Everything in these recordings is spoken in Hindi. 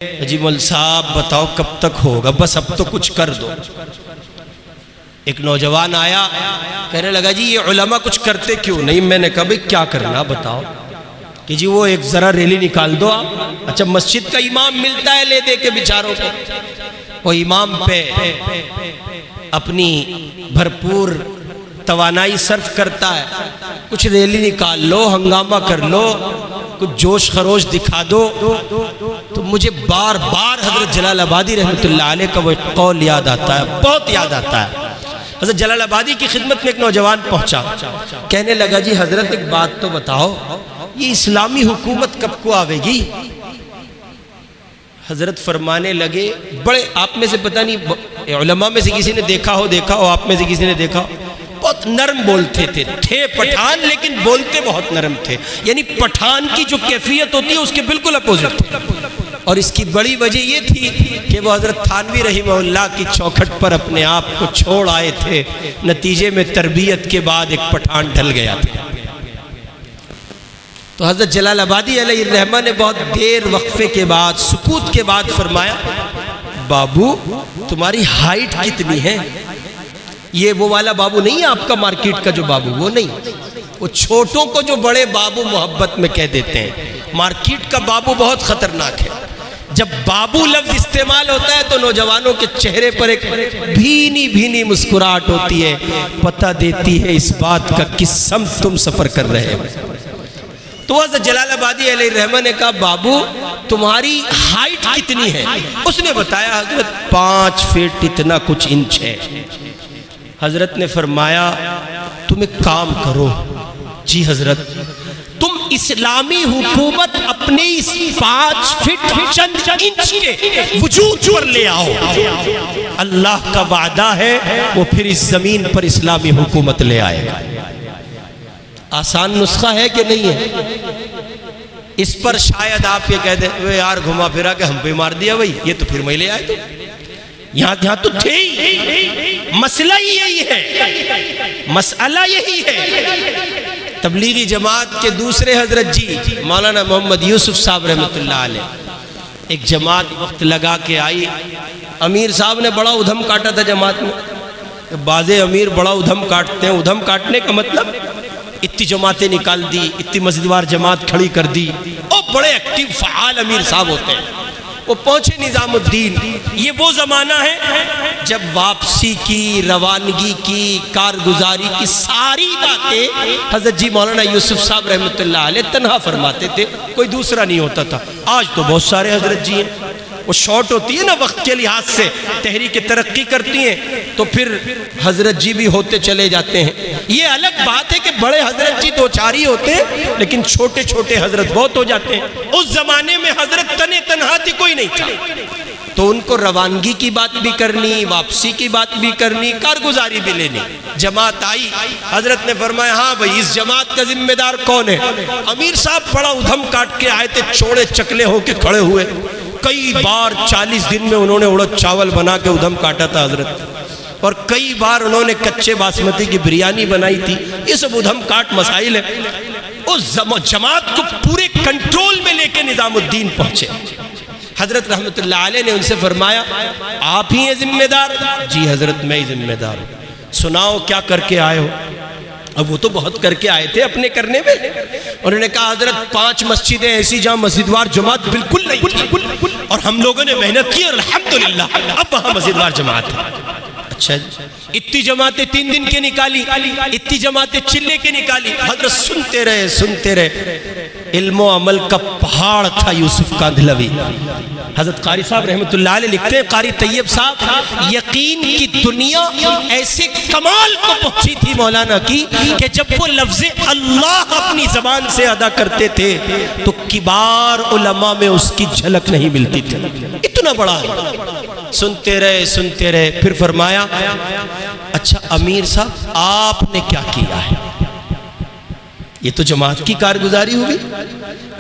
जी मौल साहब बताओ कब तक होगा, बस अब तो कुछ कर दो। एक नौजवान आया, कहने लगा जी ये उलमा कुछ करते क्यों नहीं। मैंने कहा भाई क्या करना बताओ। कि जी वो एक जरा रैली निकाल दो आप। अच्छा मस्जिद का इमाम मिलता है ले दे के बेचारों को, वो इमाम पे अपनी भरपूर तवानाई सर्फ करता है, कुछ रैली निकाल लो, हंगामा कर लो, कुछ जोश खरोश दिखा दो। तो मुझे बार बार हजरत जलालाबादी रहमतुल्लाह अलैह का वो कौल याद आता है, बहुत याद आता है। हजरत जलालाबादी की खिदमत में एक नौजवान पहुंचा, कहने लगा जी हजरत एक बात तो बताओ, ये इस्लामी हुकूमत कब को आवेगी। हजरत फरमाने लगे, बड़े आप में से पता नहीं उलमा में से किसी ने देखा हो आप में से किसी ने देखा हो, बहुत नरम बोलते थे पठान, लेकिन बोलते बहुत नरम थे। यानी पठान की जो कैफियत होती है उसके बिल्कुल अपोजिट थे। और इसकी बड़ी वजह ये थी कि वो हजरत थानवी रहीमहुल्लाह की चौखट पर अपने आप को छोड़ आए थे। नतीजे में तरबियत के बाद एक पठान ढल गया था। तो हजरत जलालाबादी अलैहिर्रहमा ने बहुत देर वक्फे के बाद, सुकूत के बाद फरमाया, बाबू तुम्हारी हाइट कितनी है। ये वो वाला बाबू नहीं है आपका मार्केट का जो बाबू, वो नहीं, वो छोटों को जो बड़े बाबू मोहब्बत में कह देते हैं। मार्केट का बाबू बहुत खतरनाक है। जब बाबू लफ्ज इस्तेमाल होता है तो नौजवानों के चेहरे पर एक भीनी भीनी मुस्कुराहट होती है, पता देती है इस बात का किस सम्त तुम सफर कर रहे हो। तो हज़रत जलालाबादी अलैहिर्रहमा ने कहा बाबू तुम्हारी हाइट कितनी है। उसने बताया हजरत 5 फीट इतना कुछ इंच है। हजरत ने फरमाया तुम एक काम करो। जी हजरत, तुम इस्लामी हुकूमत अपने इस 5 फीट चंद इंच के वजूद पर ले आओ। अल्लाह का वादा है वो फिर इस जमीन पर इस्लामी हुकूमत ले आएगा। आसान नुस्खा है कि नहीं है। इस पर शायद आप ये कह दें वे यार घुमा फिरा के हम पे मार दिया भाई, ये तो फिर मैं ले आए। तो यहाँ तो थे ही, मसला ही यही है, मसला यही है। तबलीगी जमात के दूसरे हजरत जी मौलाना मोहम्मद यूसुफ साहब रहमतुल्लाह अलैह एक जमात वक्त लगा के आई। अमीर साहब ने बड़ा उधम काटा था जमात में। बाज़े अमीर बड़ा उधम काटते हैं। उधम काटने का मतलब इतनी जमातें निकाल दी, इतनी मस्जिदवार जमात खड़ी कर दी, और बड़े एक्टिव फ़आल अमीर साहब होते हैं। वो पहुंचे निज़ामुद्दीन। ये वो ज़माना है जब वापसी की, रवानगी की, कारगुजारी की सारी बातें हज़रत जी मौलाना यूसुफ साहब रहमतुल्लाह अलैह तन्हा फरमाते थे, कोई दूसरा नहीं होता था। आज तो बहुत सारे हज़रत जी हैं। वो शॉर्ट होती है ना वक्त के लिहाज से, तहरीक तरक्की करती हैं तो फिर हजरत जी भी होते चले जाते हैं। ये अलग बात है कि बड़े हजरत जी 2-4 ही होते हैं, लेकिन छोटे छोटे हजरत बहुत हो जाते हैं। उस जमाने में हजरत तने तन्हा थी, कोई नहीं था, तो उनको रवानगी की बात भी करनी, वापसी की बात भी करनी, कारगुजारी भी लेनी। जमात आई, हजरत ने फरमाया हाँ भाई इस जमात का जिम्मेदार कौन है। अमीर साहब बड़ा उधम काट के आए थे, चौड़े चकले होके खड़े हुए। कई बार 40 दिन में उन्होंने उड़द चावल बना के उधम काटा था हजरत, और कई बार उन्होंने कच्चे बासमती की बिरयानी बनाई थी। ये सब उधम काट मसाइल है। उस जमात को पूरे कंट्रोल में लेके निजामुद्दीन पहुंचे। हजरत रहमतुल्लाह अलैह ने उनसे फरमाया आप ही हैं जिम्मेदार। जी हजरत मैं ही जिम्मेदार हूँ। सुनाओ क्या करके आए हो। अब वो तो बहुत करके आए थे अपने करने में। उन्होंने कहा हजरत 5 मस्जिदें ऐसी जहाँ मस्जिदवार जमात बिल्कुल नहीं थी, और हम लोगों ने मेहनत की और अल्हम्दुलिल्लाह अब वहाँ मस्जिदवार जमात है। अच्छा इतनी जमातें 3 दिन के निकाली, इतनी जमातें चिल्ले के निकाली। हजरत सुनते रहे। इल्मो अमल का पहाड़ था यूसुफ कांधलवी। हजरत कारी साहब रहमतुल्लाह अलैह लिखते हैं, कारी तैयब साहब, यकीन की दुनिया ऐसे कमाल को पहुंची थी मौलाना की कि जब वो लफ्ज़ अल्लाह अपनी ज़बान से अदा करते थे तो किबार उलमा में उसकी झलक नहीं मिलती थी। इतना बड़ा सुनते रहे। फिर फरमाया अच्छा अमीर साहब आपने क्या किया है। ये तो जमात की कारगुजारी होगी।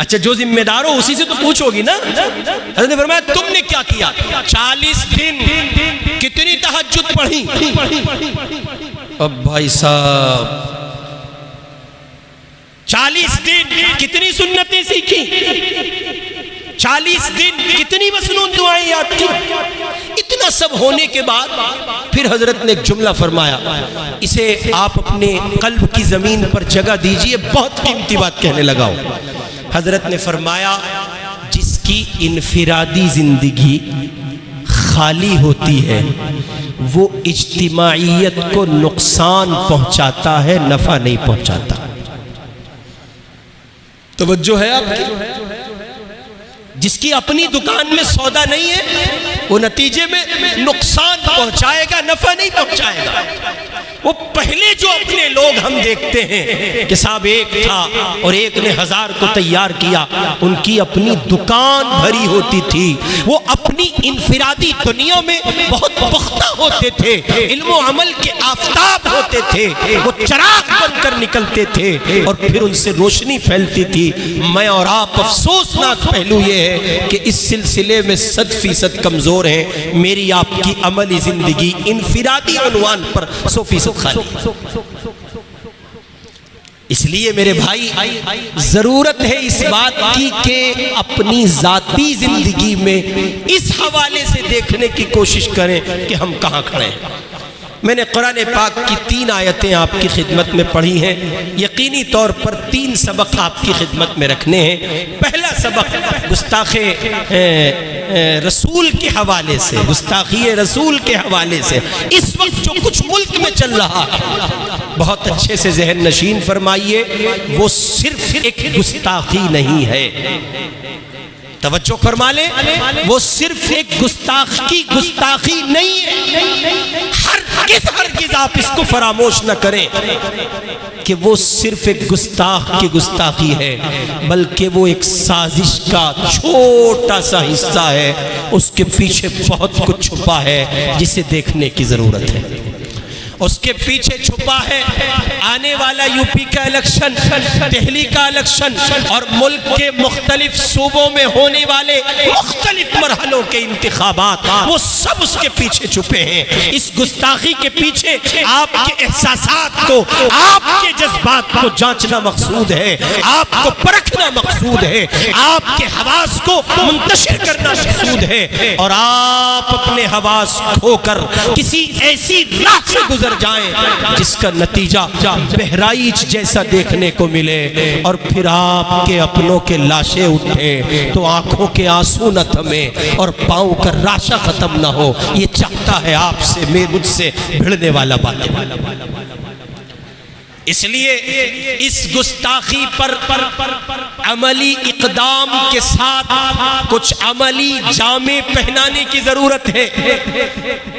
अच्छा जो जिम्मेदार हो उसी से तो पूछोगी ना। हज़रत ने फरमाया तुमने क्या किया। 40 दिन कितनी तहज्जुद पढ़ी। अब भाई साहब 40 दिन कितनी सुन्नतें सीखी। 40 दिन कितनी मसनून दुआएं याद की। इतना सब होने के बाद फिर हजरत ने एक जुमला फरमाया, इसे आप अपने कल्ब की जमीन पर जगह दीजिए, बहुत कीमती बात कहने लगा हूं। हजरत ने फरमाया, जिसकी इनफिरादी जिंदगी खाली होती है वो इज्तिमाइयत को नुकसान पहुंचाता है, नफा नहीं पहुंचाता। तवज्जो है आपकी? जिसकी अपनी दुकान में सौदा नहीं है वो नतीजे में नुकसान पहुंचाएगा, नफा नहीं पहुंचाएगा। वो पहले जो अपने लोग हम देखते हैं कि साहब एक था और एक ने 1000 को तैयार किया, उनकी अपनी दुकान भरी होती थी, वो अपनी इनफिरादी दुनिया में बहुत पुख्ता होते थे, इल्म व अमल के आफताब होते थे, वो चिराग बनकर निकलते थे और फिर उनसे रोशनी फैलती थी। मैं और आप अफसोसनाक पहलू ये है कि इस सिलसिले में 100% कमजोर हैं। मेरी आपकी अमली जिंदगी इनफिरादी उन्वान पर 100% खाली। इसलिए मेरे भाई जरूरत है इस बात की कि अपनी जाती जिंदगी में इस हवाले से देखने की कोशिश करें कि हम कहां खड़े हैं। मैंने कुरान पाक की 3 आयतें आपकी खिदमत में पढ़ी हैं। यकीनी तौर पर 3 सबक आपकी खिदमत में रखने हैं। पहला सबक गुस्ताखे रसूल के हवाले से, गुस्ताखी रसूल के हवाले से इस वक्त जो कुछ मुल्क में चल रहा है बहुत अच्छे से जहन नशीन फरमाइए, वो सिर्फ एक गुस्ताखी नहीं है। तवज्जो फरमा ले, वो सिर्फ एक गुस्ताखी नहीं है। हरगिज़ आप इसको फरामोश न करें कि वो सिर्फ एक गुस्ताख की गुस्ताखी है, बल्कि वो एक साजिश का छोटा सा हिस्सा है। उसके पीछे बहुत कुछ छुपा है जिसे देखने की जरूरत है। उसके पीछे छुपा है आने वाला यूपी का इलेक्शन, दिल्ली का इलेक्शन और मुल्क के मुख्तलिफ सूबों में होने वाले मुख्तलिफ मरहलों के इंतखाबात, वो सब उसके पीछे छुपे हैं। इस गुस्ताखी के पीछे आपके एहसासात को, आपके जज्बात को जांचना मकसूद है, आपको परखना मकसूद है, आपके हवास को मुंतशिर करना मकसूद है और आप अपने हवास खोकर किसी ऐसी राह से गुजर जाएं जिसका नतीजा बहराइच जैसा देखने को मिले और फिर आपके अपनों के लाशें उठे तो आंखों के आंसू न थमे और पांव का राशा खत्म न हो। ये चाहता है आपसे मुझसे भिड़ने वाला बातें। इसलिए इस गुस्ताखी पर अमली इक़दाम के साथ कुछ अमली जामे पहनाने की जरूरत है।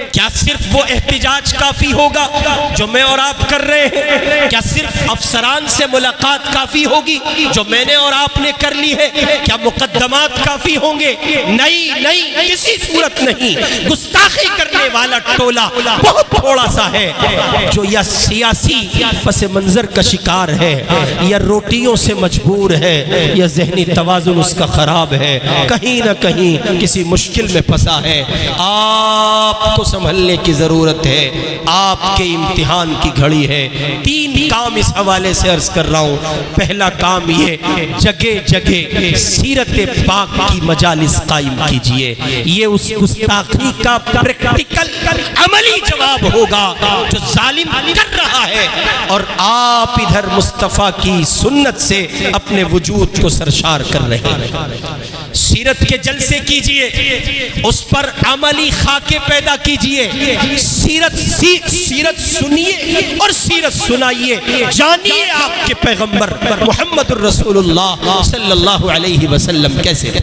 क्या सिर्फ वो एहतिजाज काफी होगा जो मैं और आप कर रहे हैं? क्या सिर्फ अफसरान से मुलाकात काफी होगी जो मैंने और आपने कर ली है? क्या मुकद्दमात काफी होंगे? नहीं, किसी सूरत नहीं। गुस्ताखी करने वाला टोला बहुत थोड़ा सा है जो या सियासी पस मंजर का शिकार है, या रोटियों से मजबूर है, या जहनी तवाजुन उसका खराब है, कहीं ना कहीं किसी मुश्किल में फंसा है। आपको संभलने की जरूरत है, आपके इम्तिहान की घड़ी है। 3 काम इस हवाले से अर्ज कर रहा हूं। पहला काम ये, जगह जगह सीरत पाक की मजालिस कायम कीजिए। ये उस गुस्ताखी का प्रैक्टिकल अमली जवाब होगा जो जालिम कर रहा है और आप इधर मुस्तफा की सुन्नत से अपने वजूद को सरशार कर रहे हैं। सीरत के जलसे कीजिए, उस पर अमली खाके पैदा कीजिए। सीरत सुनिए और सीरत सुनाइए। जानिए आपके पैगंबर मुहम्मदुर रसूलुल्लाह सल्लल्लाहु अलैहि वसल्लम कैसे।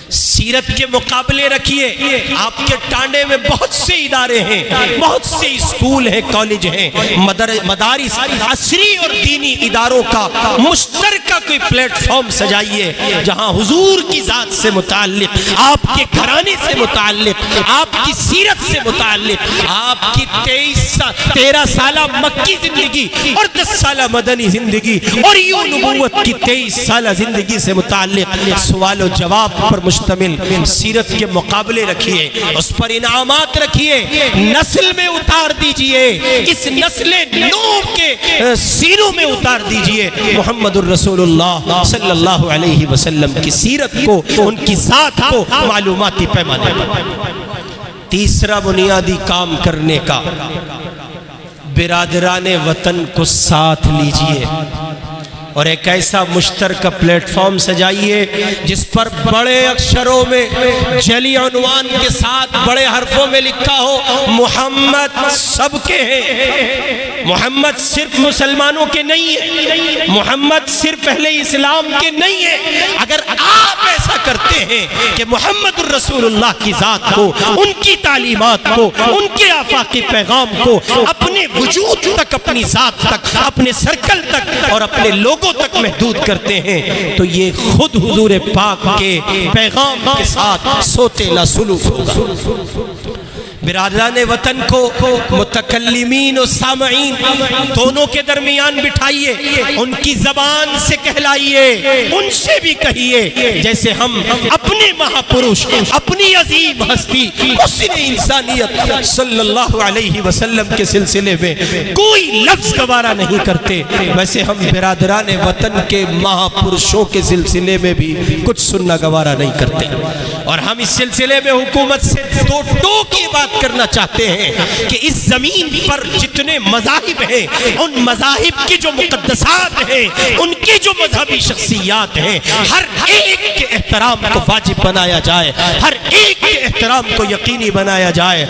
सीरत के मुकाबले रखिए। आपके टांडे में बहुत से इदारे हैं, बहुत से स्कूल हैं, कॉलेज हैं, मदारिस, असरी और दीनी इदारों का मुश्तरका कोई प्लेटफॉर्म सजाइए जहां हुजूर की जात से मुताल्लिक, आपके घराने से मुताल्लिक, आपकी सीरत से मुताल्लिक, आपकी 13 साला मक्की जिंदगी और 10 साला मदनी जिंदगी और यूं नबूवत की 23 साला जिंदगी से मुताल्लिक सवाल और जवाब पर मुश्तमिल मुश्तमिल सीरत के मुकाबले रखिए, उस पर इनामात रखिए, नस्ल में उतार दीजिए, इस नस्ल नूह के सीनों में उतार दीजिए मुहम्मदुर रसूलुल्लाह सल्लल्लाहु अलैहि वसल्लम की सीरत को, उनकी जात को मालूमाती पैमाने पर। तीसरा बुनियादी काम करने का, बिरादराने वतन को साथ लीजिए और एक ऐसा मुश्तरका प्लेटफॉर्म सजाइए जिस पर बड़े अक्षरों में जली उन्वान के साथ बड़े हरफों में लिखा हो मोहम्मद सबके हैं, मोहम्मद सिर्फ मुसलमानों के नहीं है, मोहम्मद सिर्फ अहले इस्लाम के नहीं है। अगर आप ऐसा करते हैं कि मोहम्मद रसूलुल्लाह की जात को, उनकी तालीमात को, उनके आफाकी पैगाम को अपने वजूद तक, अपनी जात तक, अपने सर्कल तक और अपने लोगों तक महदूद करते हैं, तो ये खुद हुजूर पाक के पैगाम के साथ सोतेला सुलूक होगा। बिरादराने वतन को मुतकल्लिमीन और सामईन दोनों के दरमियान बिठाइए, उनकी जबान से कहलाइए, उनसे भी कहिए जैसे हम अपने महापुरुष, अपनी अजीम हस्ती हुस्न इंसानियत सल्लल्लाहु अलैहि वसल्लम के सिलसिले में कोई लफ्ज गवारा नहीं करते, वैसे हम बिरादराने वतन के महापुरुषों के सिलसिले में भी कुछ सुनना गवारा नहीं करते। और हम इस सिलसिले में हुकूमत से दो टोक की बात करना चाहते हैं कि इस जमीन पर जितने मज़ाहिब हैं, उन मज़ाहिब की जो मुक़द्दसात हैं, उनकी जो मजहबी शख्सियात हैं, हर एक के एहतराम को वाजिब बनाया जाए, हर एक के एहतराम को यकीनी बनाया जाए।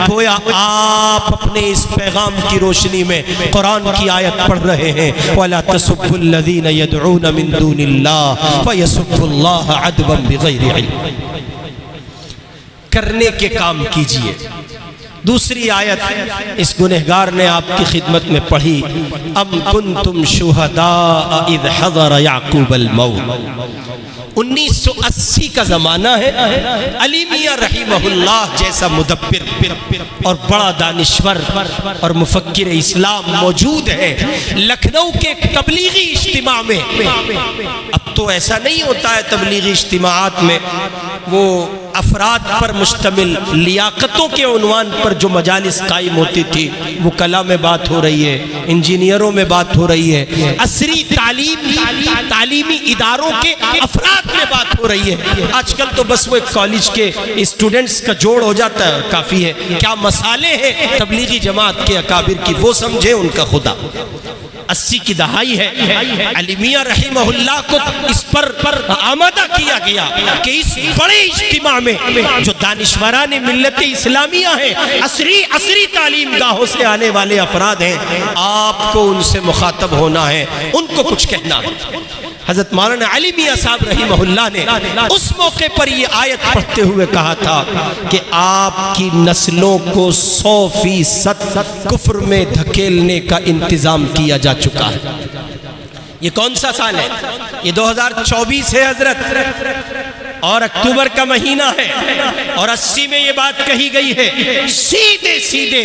गोया आप अपने इस पैगाम की रोशनी में कुरान की आयत पढ़ रहे हैं, वला तसुब्बुल्लज़ीना यदऊना मिन दूनिल्लाह फयसुब्बुल्लाह अदवन बिगैरि इल्म। करने के काम कीजिए। दूसरी आयत इस गुनहगार ने आपकी खिदमत में पढ़ी, अम कुंतुम शुहदा इज़ हज़र याक़ूबल मौत। 1980 का ज़माना है। अली मियां रहीमहुल्लाह जैसा मुदब्बिर और बड़ा दानिश्वर और मुफक्किर इस्लाम मौजूद है लखनऊ के तबलीगी इज्तिमा में। अब तो ऐसा नहीं होता है तबलीगी इज्तिमाआत में, वो अफराद पर मुश्तमिल लियाकतों के उन्वान पर जो मजालिस कायम होती थी, वो कला में बात हो रही है, इंजीनियरों में बात हो रही है, असरी तालीमी इदारों के अफराद में बात हो रही है। आजकल तो बस वो एक कॉलेज के स्टूडेंट्स का जोड़ हो जाता है, काफ़ी है। क्या मसाले हैं तबलीगी जमात के अकाबिर की, वो समझे उनका खुदा। 80 की दहाई है। अली मियां रहीमहुल्लाह को इस पर आमादा किया गया कि इस बड़े इज्तिमा में जो दानिश्वरान मिल्लत इस्लामिया है, असरी तालीम गाहों से आने वाले अफराद हैं, आपको उनसे मुखातब होना है, उनको कुछ कहना है। हज़रत मौलाना अली मियां साहब रहीमहुल्लाह ने उस मौके पर ये आयत पढ़ते हुए कहा था कि आपकी नस्लों को 100% कुफ्र में धकेलने का इंतजाम किया जा चुका है। ये कौन सा साल है? ये 2024 है हजरत, और अक्टूबर का महीना है, और 80 में ये बात कही गई है। सीधे सीधे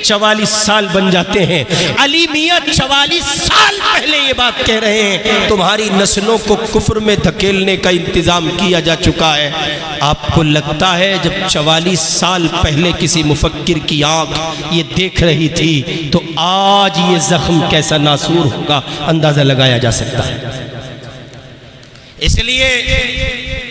44 साल बन जाते हैं। अली मियां 44 साल पहले ये बात कह रहे हैं, तुम्हारी नस्लों को कुफ्र में धकेलने का इंतजाम किया जा चुका है। आपको लगता है जब 44 साल पहले किसी मुफक्किर की आंख ये देख रही थी, तो आज ये जख्म कैसा नासूर होगा अंदाजा लगाया जा सकता है। इसलिए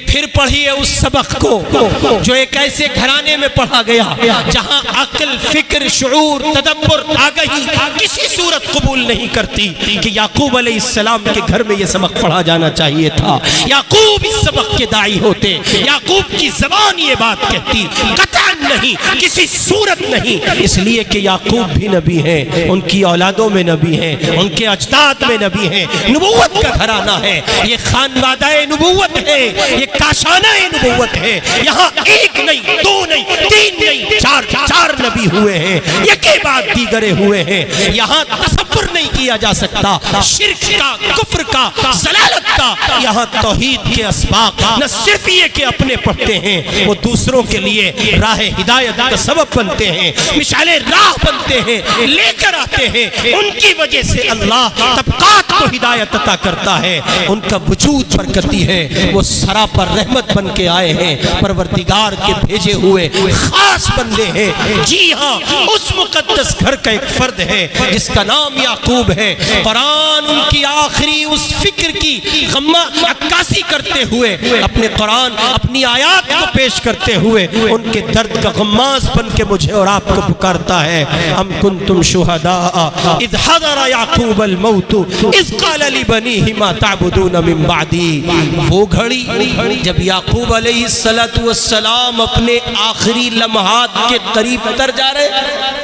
फिर पढ़िए उस सबक को जो एक ऐसे घराने में पढ़ा गया जहां अक्ल, फिक्र, शऊर, तदब्बुर, आगाही किसी सूरत कबूल नहीं करती कि याकूब अलैहिस्सलाम के घर में यह सबक पढ़ा जाना चाहिए था। याकूब इस सबक के दाई होते, याकूब की ज़बान ये बात कहती, कतई नहीं, किसी सूरत नहीं। इसलिए कि याकूब भी नबी हैं, उनकी औलादों में नबी हैं, उनके अजदाद में नबी हैं, नबूवत का घराना है, ये खानवादाए नबूवत है, ये काशाना नबूवत है। यहाँ एक नहीं, दो नहीं, तीन नहीं, चार नबी हुए हैं, यके बाद दीगरे हुए हैं। यहाँ तसव्वुर नहीं किया जा सकता शिर्क का, कुफ्र का, ज़लालत का। यहाँ तौहीद के असबाब न सिर्फ ये कि अपने पढ़ते हैं, वो दूसरों के लिए राह हिदायत का सबब बनते हैं, मिसाले राह बनते हैं, लेकर आते हैं। उनकी वजह से अल्लाह तबकात को हिदायत अता करता है, उनका वजूद बरकती है, वो सरापर रहमत बन के आए हैं, परवरदिगार के भेजे हुए खास बंदे हैं। जी हाँ, उस मुकद्दस घर का एक फर्द है जिसका नाम याकूब है। कुरान उनकी आखिरी उस फिक्र की गम्मा अक्कासी करते हुए, अपने कुरान अपनी आयात को पेश करते हुए उनके दर्द का गम्मास बन के मुझे और आपको पुकारता है। हम कुंतुम शुहदा इज़ हज़रा याकूब अल मौत इज़ क़ाल लिबनीहि मा तअबुदून मिन बादी। वो घड़ी जब याकूब अलैहिस्सलातु वस्सलाम अपने आखिरी लम्हात के करीब तर जा रहे,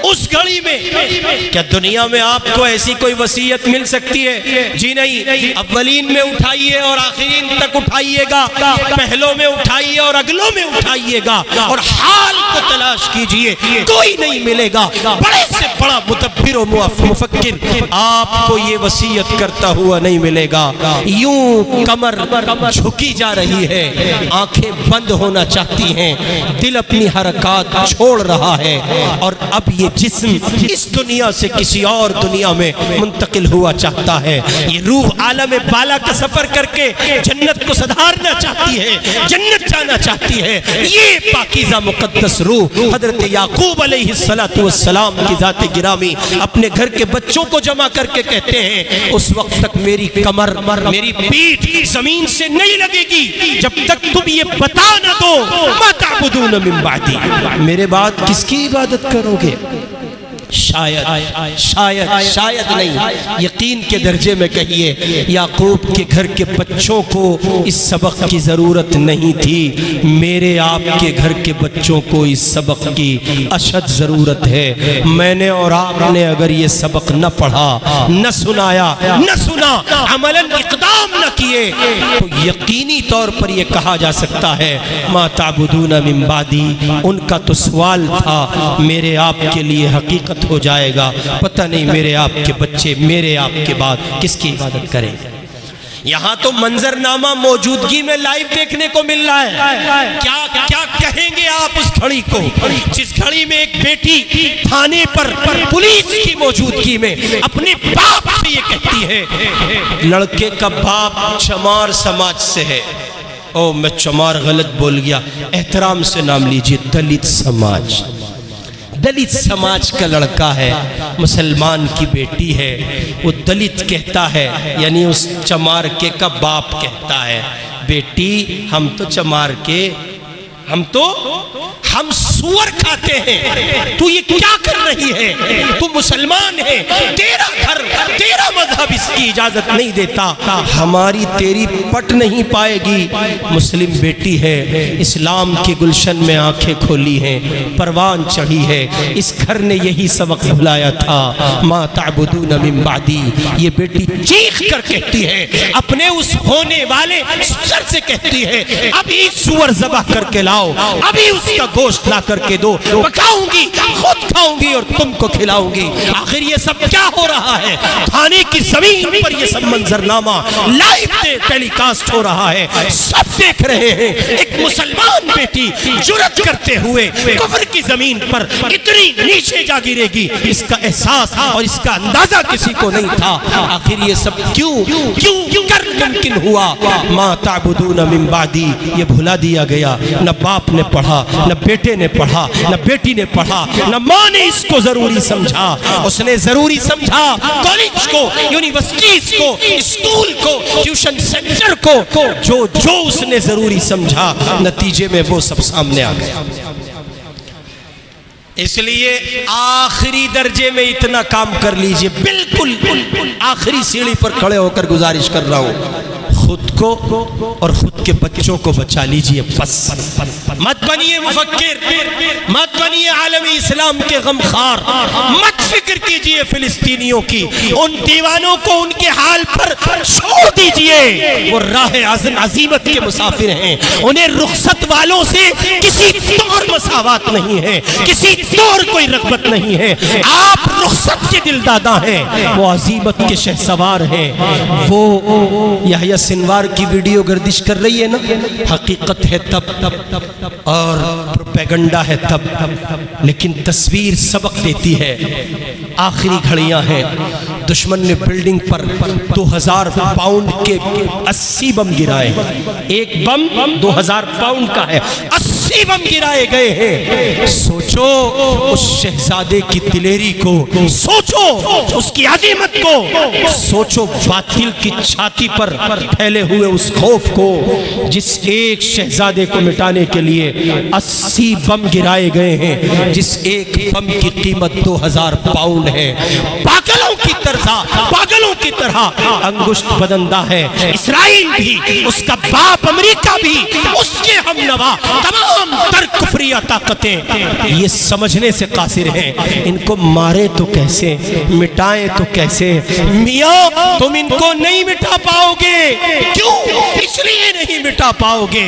उस घड़ी में क्या दुनिया में आपको ऐसी कोई वसीयत मिल सकती है? जी नहीं। अव्वलीन में उठाइए और आखिरीन तक उठाइएगा, पहलों में उठाइए और अगलों में उठाइएगा और हाल को तलाश कीजिए, कोई नहीं मिलेगा। बड़े से बड़ा मुतब्बिर और मुफक्किर आपको ये वसीयत करता हुआ नहीं मिलेगा। यूं कमर झुकी जा रही है, आंखें बंद होना चाहती हैं, दिल अपनी हरकत छोड़ रहा है और अब ये जिस्म इस दुनिया से किसी और दुनिया में मुंतकिल हुआ चाहता है। ये रूह आलम बाला का सफर करके जन्नत को सधारना चाहती है, जन्नत जाना चाहती है। ये पाकीज़ा मुकद्दस रूह हजरत याकूब अलैहिस्सलातु वस्सलाम की ज़ात गिरामी अपने घर के बच्चों को जमा करके कहते हैं, उस वक्त तक मेरी कमर, मेरी पीठ जमीन से नहीं लगेगी जब तक तुम ये बता न दो मा तअबुदून मिन बादी, मेरे बाद किसकी इबादत करोगे। शायद शायद शायद नहीं, यकीन के दर्जे में कहिए, याकूब के घर के बच्चों को इस सबक की ज़रूरत नहीं थी। मेरे आपके घर के बच्चों को इस सबक की अशद ज़रूरत है। मैंने और आपने अगर ये सबक न पढ़ा, न सुनाया, न सुना, अमलन इक़दाम न किए, तो यकीनी तौर पर यह कहा जा सकता है मा ताबुदून मिन बादी। उनका तो सवाल था, मेरे आपके लिए हकीकत हो जाएगा। पता नहीं मेरे आपके बच्चे मेरे आपके बाद किसकी इबादत करेंगे। यहाँ तो मंजरनामा मौजूदगी में लाइव देखने को मिल रहा है। क्या क्या कहेंगे आप उस घड़ी को, जिस घड़ी में एक बेटी थाने पर पुलिस की मौजूदगी में अपने बाप से ये कहती है, लड़के का बाप चमार समाज से है। ओ मैं चमार गलत बोल गया, एहतराम से नाम लीजिए, दलित समाज, दलित समाज का लड़का है, मुसलमान की बेटी है, वो दलित कहता है, यानी उस चमार के का बाप कहता है, बेटी हम तो चमार के, हम सुअर खाते हैं, तू ये क्या कर रही है, तू मुसलमान है, तेरा घर तेरा मजहब इसकी इजाजत नहीं देता, हमारी तेरी पट नहीं पाएगी। मुस्लिम बेटी है, इस्लाम के गुलशन में आंखें खोली हैं, परवान चढ़ी है। इस घर ने यही सबक बुलाया था, मा ताबुदून मिन बादी। ये बेटी चीख कर कहती है, अपने उस होने वाले सर से कहती है, अभी सुअर ज़बह करके लाओ, अभी उसका गोश्त ला करके दो, पकाऊंगी, खुद खाऊंगी और तुमको खिलाऊंगी। आखिर ये सब क्या हो रहा है? थाने की जमीन पर ये सब मंजरनामा लाइव टेलीकास्ट हो रहा है, सब देख रहे हैं। एक मुसलमान बेटी जुर्रत करते हुए कुफ्र की जमीन पर इतनी नीचे जा गिरेगी, इसका एहसास और इसका अंदाजा किसी को नहीं था। आखिर ये सब क्यों कर मुमकिन हुआ? मा ताबुदून मिन बादी, ये भुला दिया गया। न बाप ने पढ़ा, न बेटे ने पढ़ा, न बेटी ने पढ़ा, न माँ ने इसको जरूरी समझा। उसने जरूरी समझा कॉलेज को, यूनिवर्सिटीज को, स्कूल को, ट्यूशन सेंटर को, जो उसने जरूरी समझा, नतीजे में वो सब सामने आ गया। इसलिए आखिरी दर्जे में इतना काम कर लीजिए, बिल्कुल आखिरी सीढ़ी पर खड़े होकर गुजारिश कर रहा हूं, खुद को और खुद के बच्चों को बचा लीजिए। बस मत बनिए मुफक्किर, मत बनिए आलमी इस्लाम के गमखार, मत फिक्र कीजिए फिलिस्तीनियों की। उन दीवानों को उनके हाल पर छोड़ दीजिए, वो राह अजीमत के मुसाफिर हैं। उन्हें रुखसत वालों से किसी तौर मसावत नहीं है, किसी तौर कोई रग़बत नहीं है। आप रुखसत के दिलदादा हैं, वो अजीमत के शहसवार हैं। वो यहया सिनवार की वीडियो गर्दिश कर रही है ना, हकीकत है तब और प्रोपेगेंडा है तब, लेकिन तस्वीर सबक देती है। आखिरी घड़ियां हैं, दुश्मन ने बिल्डिंग पर 2000 पाउंड के 80 बम गिराए। एक बम 2000 पाउंड का है, 80 बम गिराए गए हैं। सोचो उस शहजादे की दिलेरी को, सोचो उसकी अजीमत को, सोचो बातिल की छाती पर फैले हुए उस खौफ को, जिस एक शहजादे को मिटाने के लिए 80 बम गिराए गए हैं, जिस एक बम की कीमत 2000 पाउंड है। पागलों की तरह अंगुष्ठ बदंदा है इस्राइल भी, उसका बाप अमेरिका भी, उसके हमनवा तमाम तर कुफरिया ताकतें ये समझने से कासिर हैं, इनको मारे तो कैसे, मिटाएं तो कैसे। मियां तुम इनको नहीं मिटा पाओगे। क्यों? इसलिए नहीं मिटा पाओगे,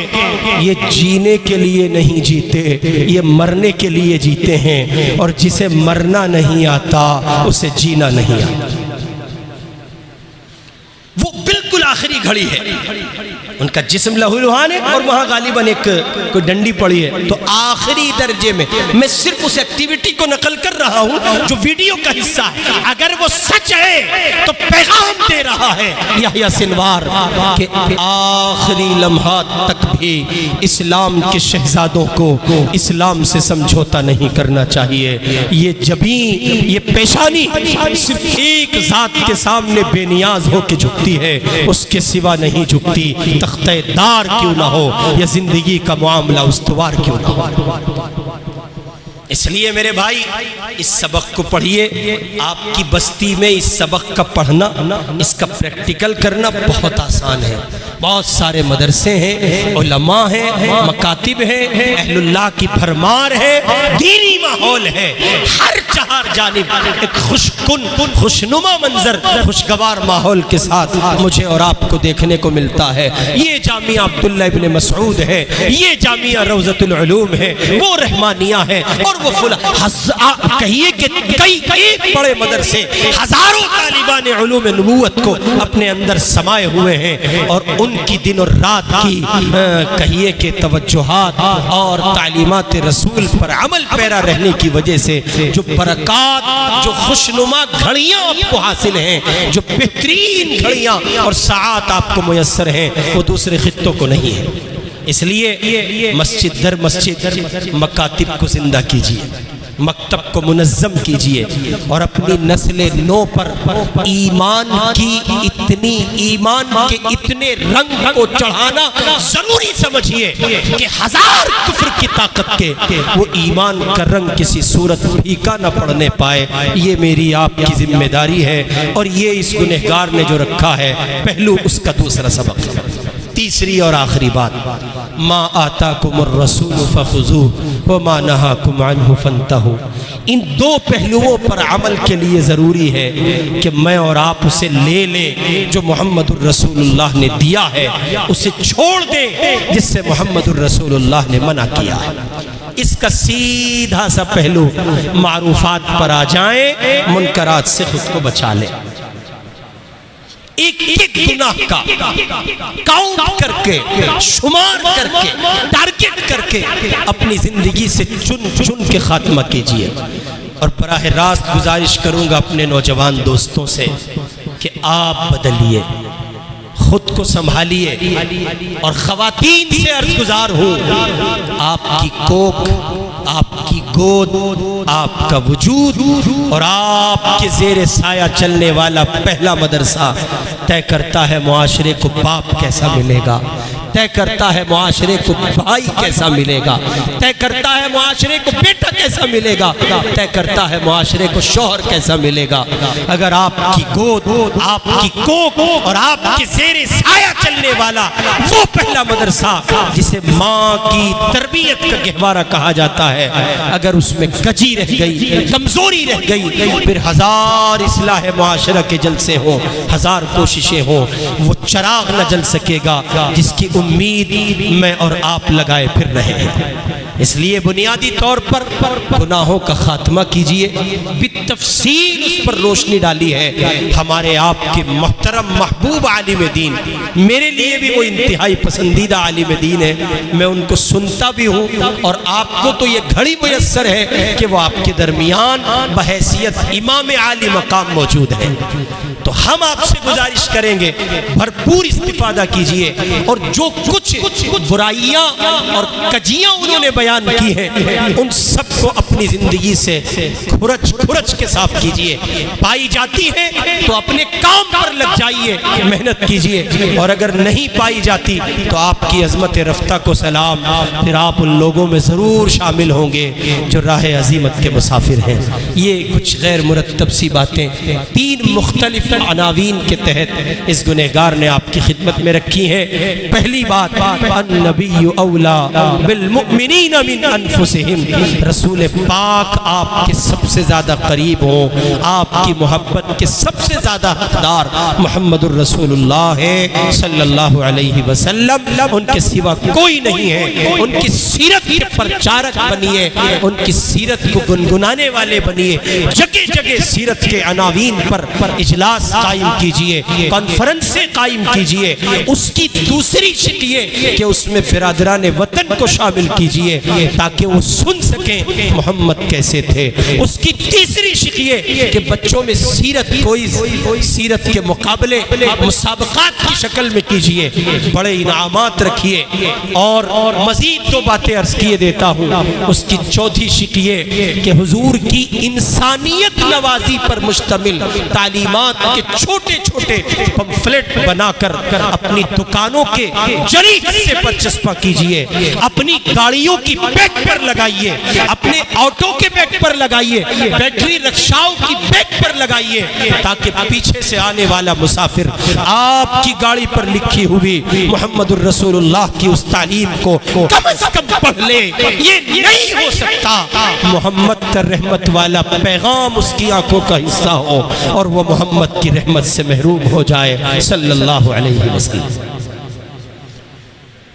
ये जीने के लिए नहीं जीते, ये मरने के लिए जीते हैं, और जिसे मरना नहीं आता उसे जीना नहीं आता। वो बिल्कुल आखिरी घड़ी है, उनका जिस्म लहूलुहान है और वहां गालिबन एक कोई डंडी पड़ी है। तो आखिरी दर्जे में मैं सिर्फ उस एक्टिविटी को नकल कर रहा हूं जो वीडियो का हिस्सा है। अगर वो सच है तो पैगाम दे रहा है यहया सिनवार के आखिरी लम्हात तक भी इस्लाम के शहजादों को इस्लाम से समझौता नहीं करना चाहिए। ये जबी, ये पेशानी सिर्फ एक जात के सामने बेनियाज होकर झुकती है, उसके सिवा नहीं झुकती। तख्तेदार क्यों ना हो या जिंदगी का मामला उस्तवार क्यों ना हो। इसलिए मेरे भाई इस सबक को पढ़िए। आपकी बस्ती में इस सबक का पढ़ना, इसका प्रैक्टिकल करना बहुत आसान है। बहुत सारे मदरसे हैं, उलमा हैं, मकातिब हैं, अहलुल्लाह की फरमार है, दीनी माहौल है। हर चार जानिब एक खुशनुमा मंजर, खुशगवार माहौल के साथ मुझे और आपको देखने को मिलता है। ये जामिया अब्दुल्ला इब्न मसऊद है, ये जामिया रौज़तुल उलूम है, वो रहमानिया है, और वो कहिए कि कई एक बड़े मदरसे हजारों तालिबान उलूम नबूवत को अपने अंदर समाये हुए हैं, और उनकी दिन और रात की कहिए कि तवज्जुहात और तालीमात रसूल पर अमल पैरा रहने की वजह से जो बरक़ात, जो खुशनुमा घड़ियाँ आपको हासिल हैं, जो बेहतरीन घड़ियाँ और साआत आपको मुयस्सर हैं, वो दूसरे खित्तों को नहीं है। इसलिए मस्जिद दर मस्जिद मकातिब को जिंदा कीजिए, मकतब को मुनज़्ज़म कीजिए, और अपनी नस्ल नो पर ईमान के इतने रंग को चढ़ाना जरूरी समझिए कि हजार कुफ्र की ताकत के वो ईमान का रंग किसी सूरत फीका न पड़ने पाए। ये मेरी आपकी जिम्मेदारी है, और ये इस गुनहगार ने जो रखा है पहलू, उसका दूसरा सबक। तीसरी और आखिरी बात, मा आताकुमुर रसूल फखुज़ूहु व मा नहाकुम अन्हु फंतहू। इन दो पहलुओं पर अमल के लिए ज़रूरी है कि मैं और आप उसे ले लें जो मोहम्मदुर रसूलुल्लाह ने दिया है, उसे छोड़ दें जिससे मोहम्मदुर रसूलुल्लाह ने मना किया है। इसका सीधा सा पहलू, मारूफात पर आ जाएं, मुनकरात से खुद को बचा लें। एक एक गुनाह का काउंट करके, शुमार करके, टारगेट करके अपनी जिंदगी से चुन के खात्मा कीजिए। और बराह रास्त गुजारिश करूंगा अपने नौजवान दोस्तों से कि आप बदलिए, खुद को संभालिए, और खवातीन से अर्ज गुजार हूं, आपकी कोख, आपकी गोद, आपका वजूद और आपके जेर साया चलने वाला पहला मदरसा तय करता है मुआशरे को बाप कैसा मिलेगा, तय करता है मुआशरे को भाई कैसा मिलेगा, तय करता है मुआशरे को बेटा कैसा मिलेगा, तय करता है मुआशरे को शौहर कैसा मिलेगा। अगर आपकी गोद, आपकी कोख और आपके जेर साया चलने वाला वो पहला मदरसा जिसे माँ की तरबियत का गहवारा कहा जाता है, अगर उसमें कजी रह गई, कमजोरी रह गई, फिर हजार इस्लाह मुआशरा के जलसे हो, हजार कोशिशें हो, वो चराग न जल सकेगा जिसकी उम्मीद मैं और आप लगाए फिर रहे हैं। इसलिए बुनियादी तौर पर गुनाहों का खात्मा कीजिए, बितफसील उस पर रोशनी डाली है हमारे आपके मोहतरम महबूब आलिम दीन। मेरे लिए भी वो इंतहाई पसंदीदा आलिम दीन है, मैं उनको सुनता भी हूँ और आपको तो ये घड़ी मुयस्सर है कि वो आपके दरमियान बहैसियत इमाम आली मकाम मौजूद है। तो हम आपसे गुजारिश करेंगे भरपूर इस्तिफादा कीजिए और जो कुछ बुराइयां और कजियां उन्होंने बयान की हैं उन सबको अपनी जिंदगी से खुरच के साफ कीजिए। पाई जाती है तो अपने काम पर लग जाइए, मेहनत कीजिए, और अगर नहीं पाई जाती तो आपकी अजमत रफ्ता को सलाम, फिर आप उन लोगों में ज़रूर शामिल होंगे जो राह अजीमत के मुसाफिर हैं। ये कुछ गैर मुरत्तब सी बातें 3 मुख्तलिफ अनावीन के तहत इस गुनहगार ने आपकी खिदमत में रखी है। पहली बात, अन्नबिय्यु औला बिल मुमिनीन मिन अनफुसिहिम, रसूल पाक आपके सबसे ज़्यादा करीब हो, आपकी मोहब्बत के सबसे ज़्यादा हकदार मुहम्मदुर रसूलुल्लाह है सल्लल्लाहु अलैहि वसल्लम, उनके सिवा कोई नहीं है। उनकी सीरत के प्रचारक बनिए, उनकी सीरत को गुनगुनाने वाले बनिए, जगह जगह सीरत के अनावीन पर इजलास कायम कीजिए, कॉन्फ्रेंसें कायम कीजिए। उसकी दूसरी शिक ये कि उसमें बिरादरान वतन को शामिल कीजिए ताकि वो सुन सकें मोहम्मद कैसे थे। उसकी तीसरी शिक ये कि बच्चों में सीरत कोई सीरत के मुकाबले मुसाबकात की शक्ल में कीजिए, बड़े इनामात रखिए। और मजीद 2 बातें अर्ज किए देता हूँ। उसकी चौथी शिक ये कि हुजूर की इंसानियत नवाजी पर मुश्तमिल तालीमात के छोटे छोटे पंफलेट बनाकर अपनी दुकानों के जरी हिस्से पर चस्पा कीजिए, अपनी गाड़ियों की बैक पर लगाइए, अपने ऑटो के बैक पर लगाइए, बैटरी रिक्शाओं की बैक पर लगाइए, ताकि पीछे से आने वाला मुसाफिर आपकी गाड़ी पर लिखी हुई मुहम्मदुर रसूलुल्लाह की उस तालीम को कम से कम पढ़ ले। ये नहीं हो सकता मोहम्मद का रहमत वाला पैगाम उसकी आंखों का हिस्सा हो और वो मोहम्मद की रहमत से महरूम हो जाए सल्लल्लाहु अलैहि वसल्लम।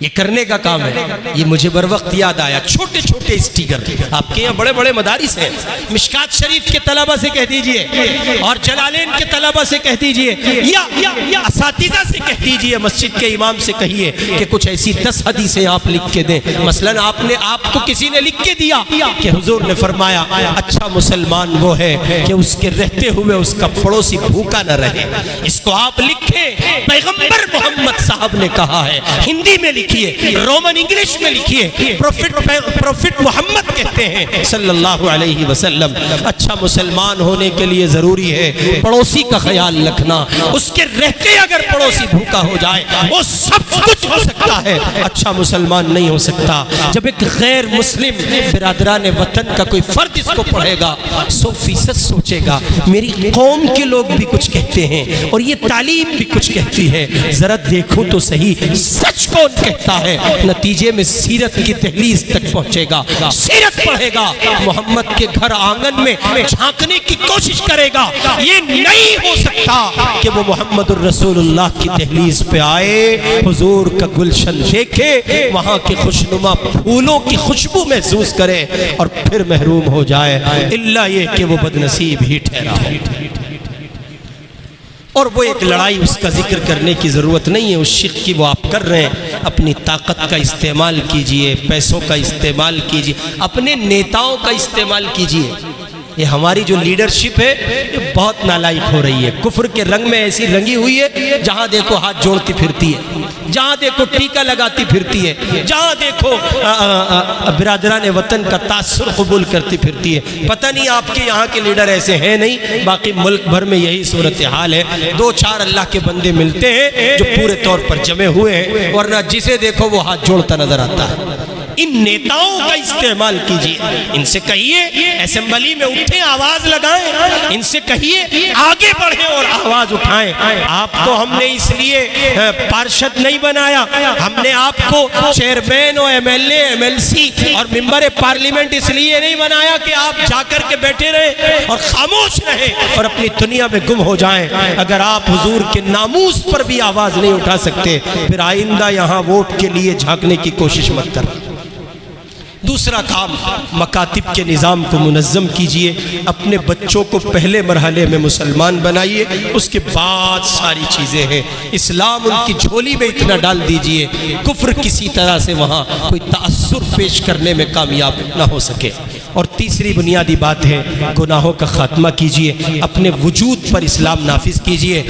ये करने का काम है। ये मुझे बर वक्त याद आया, छोटे छोटे स्टिकर, आपके यहाँ बड़े बड़े मदारिस हैं, मिशकात शरीफ के तलबा से कह दीजिए और जलालैन के तलबा से कह दीजिए या असातिज़ा से कह दीजिए, मस्जिद के इमाम से कहिए कि कुछ ऐसी 10 हदीसें आप लिख के दें। मसलन आपको किसी ने लिख के दिया कि हुजूर ने फरमाया अच्छा मुसलमान वो है कि उसके रहते हुए उसका पड़ोसी भूखा न रहे, इसको आप लिखें, पैगंबर मोहम्मद साहब ने कहा है, हिंदी में लिखिए, रोमन इंग्लिश में लिखिए, प्रोफेट मोहम्मद कहते हैं सल्लल्लाहु अलैहि वसल्लम। अच्छा मुसलमान होने के लिए जरूरी है पड़ोसी का ख्याल रखना, उसके रहते अगर पड़ोसी भूखा हो जाए वो सब कुछ हो सकता है, अच्छा मुसलमान नहीं हो सकता। जब एक गैर मुस्लिम बिरादरान वतन का कोई फर्द इसको पढ़ेगा 100% सोचेगा मेरी कौम के लोग भी कुछ कहते हैं और ये तालीम भी कुछ कहती है, जरा देखो तो सही सच कौन कहता है। नतीजे में सीरत की तहलीज तक पहुंचेगा, सीरत पढ़ेगा, मोहम्मद के घर आंगन में झांकने की कोशिश करेगा। ये नहीं हो सकता कि वो मोहम्मद रसूलुल्लाह की तहलीज पे आए, हुजूर का गुलशन देखे, वहां के खुशनुमा फूलों की खुशबू महसूस करे और फिर महरूम हो जाए, इल्ला ये कि वो बदनसीब ही ठहरा हो। और वो एक लड़ाई उसका जिक्र करने की ज़रूरत नहीं है, उस शिक की वो आप कर रहे हैं। अपनी ताकत का इस्तेमाल कीजिए, पैसों का इस्तेमाल कीजिए, अपने नेताओं का इस्तेमाल कीजिए। ये हमारी जो लीडरशिप है ये बहुत नालायक हो रही है, कुफ्र के रंग में ऐसी रंगी हुई है, जहाँ देखो हाथ जोड़ती फिरती है, जहाँ देखो टीका लगाती फिरती है, जहाँ देखो बिरादरान वतन का तासुर कबूल करती फिरती है। पता नहीं आपके यहाँ के लीडर ऐसे हैं नहीं, बाकी मुल्क भर में यही सूरत हाल है। 2-4 अल्लाह के बंदे मिलते हैं जो पूरे तौर पर जमे हुए हैं, वरना जिसे देखो वो हाथ जोड़ता नजर आता है। इन नेताओं का इस्तेमाल कीजिए। इनसे कहिए असेंबली में उठे, आवाज लगाएं, इनसे कहिए आगे बढ़े और आवाज उठाएं। आपको हमने इसलिए पार्षद नहीं बनाया, हमने आपको चेयरमैन और एमएलए, एमएलसी और मेंबर पार्लियामेंट इसलिए नहीं बनाया कि आप जाकर के बैठे रहे और खामोश रहे और अपनी दुनिया में गुम हो जाएं। अगर आप हुजूर के नामूस पर भी आवाज नहीं उठा सकते, फिर आइंदा यहाँ वोट के लिए झांकने की कोशिश मत कर। दूसरा काम, मकातिब के निज़ाम को मुनज़्ज़म कीजिए। अपने बच्चों को पहले मरहले में मुसलमान बनाइए, उसके बाद सारी चीज़ें हैं। इस्लाम उनकी झोली में इतना डाल दीजिए, कुफ्र किसी तरह से वहाँ कोई तासुर पेश करने में कामयाब ना हो सके। और तीसरी बुनियादी बात है, गुनाहों का खात्मा कीजिए, अपने वजूद पर इस्लाम नाफिज कीजिए।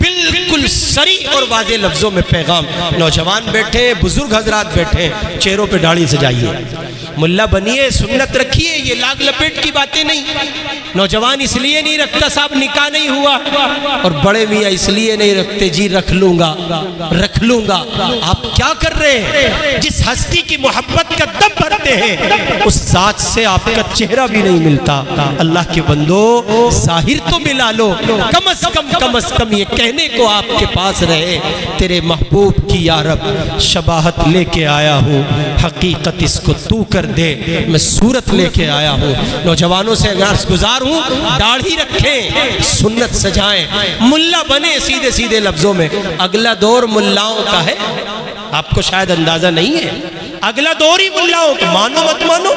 बिल्कुल सरी और वाज़े लफ्ज़ों में पैगाम। नौजवान बैठे, बुजुर्ग हजरात बैठे, चेहरों पे दाढ़ी सजाइए, मुल्ला बनिए, सुन्नत रखिए, ये लाग लपेट की बातें नहीं। नौजवान इसलिए नहीं रखता साहब निकाह नहीं हुआ, और बड़े मियाँ इसलिए नहीं रखते जी रख लूंगा रख लूंगा। आप क्या कर रहे हैं? जिस हस्ती की मोहब्बत का दम भरते हैं उस जात से आपका चेहरा भी नहीं मिलता। अल्लाह के बंदो, जाहिर तो मिला लो, कम अज कम ये कहने को आपके पास रहे, तेरे महबूब की या रब शबाहत लेके आया हूँ, हकीकत इसको तू कर दे, मैं सूरत लेके आया हूँ। नौजवानों से अर्ज़ गुजार हूँ, दाढ़ी रखें, सुन्नत सजाएं, मुल्ला बने सीधे सीधे लफ्जों में। अगला दौर मुल्लाओं का है, आपको शायद अंदाजा नहीं है। अगला दौर ही मुल्लाओं का, मानो मत मानो,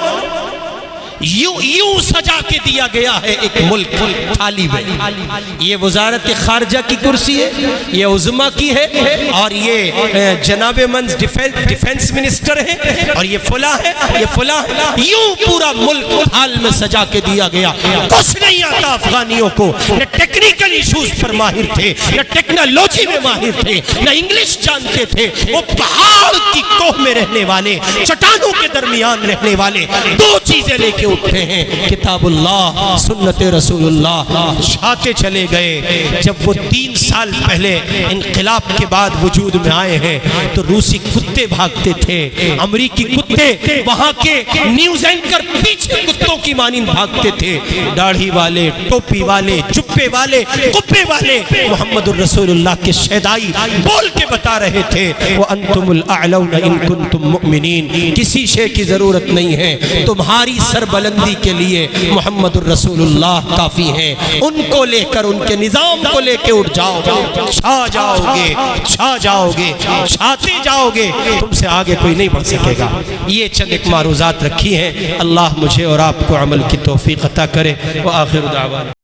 यूं सजा के दिया गया है एक मुल्क थाली में। ये वजारत खारजा की कुर्सी है, ये उज़्मा की है, और ये जनाब मंज डिफेंस मिनिस्टर है, और ये फुला है, ये फुला है। यूं पूरा मुल्क थाल में सजा के दिया गया। कुछ नहीं आता अफगानियों को, न टेक्निकल इशूज पर माहिर थे, न टेक्नोलॉजी में माहिर थे, न इंग्लिश जानते थे। वो पहाड़ की कोह में रहने वाले, चट्टानों के दरमियान रहने वाले, दो चीजें लेके उठते हैं, किताबुल्लाह, सुन्नत रसूलुल्लाह, छाते चले गए। जब वो 3 साल पहले इनकलाब के बाद वजूद में आए हैं तो रूसी कुत्ते भागते थे, अमरीकी कुत्ते वहां के न्यूज एंकर पीछे कुत्तों की मानिंद भागते थे। दाढ़ी वाले, टोपी वाले, जुब्बे वाले, कुब्बे वाले मोहम्मदुर रसूलुल्लाह के शहदाई बोल के बता रहे थे, वो अंतुमुल अअलौना इन कुंतुम मुमिनीन, किसी शे की जरूरत नहीं है, तुम्हारी सरबलंदी के लिए मोहम्मदुर रसूलुल्लाह काफी हैं। उनको लेकर, उनके निजाम को लेकर उठ जाओ, छा जाओगे, छा जाओगे, छाते जाओगे, तुमसे आगे कोई नहीं बढ़ सकेगा। ये चंद एक मारूजात रखी हैं। अल्लाह मुझे और आपको अमल की तौफीक अता करे। व आखिर दावा।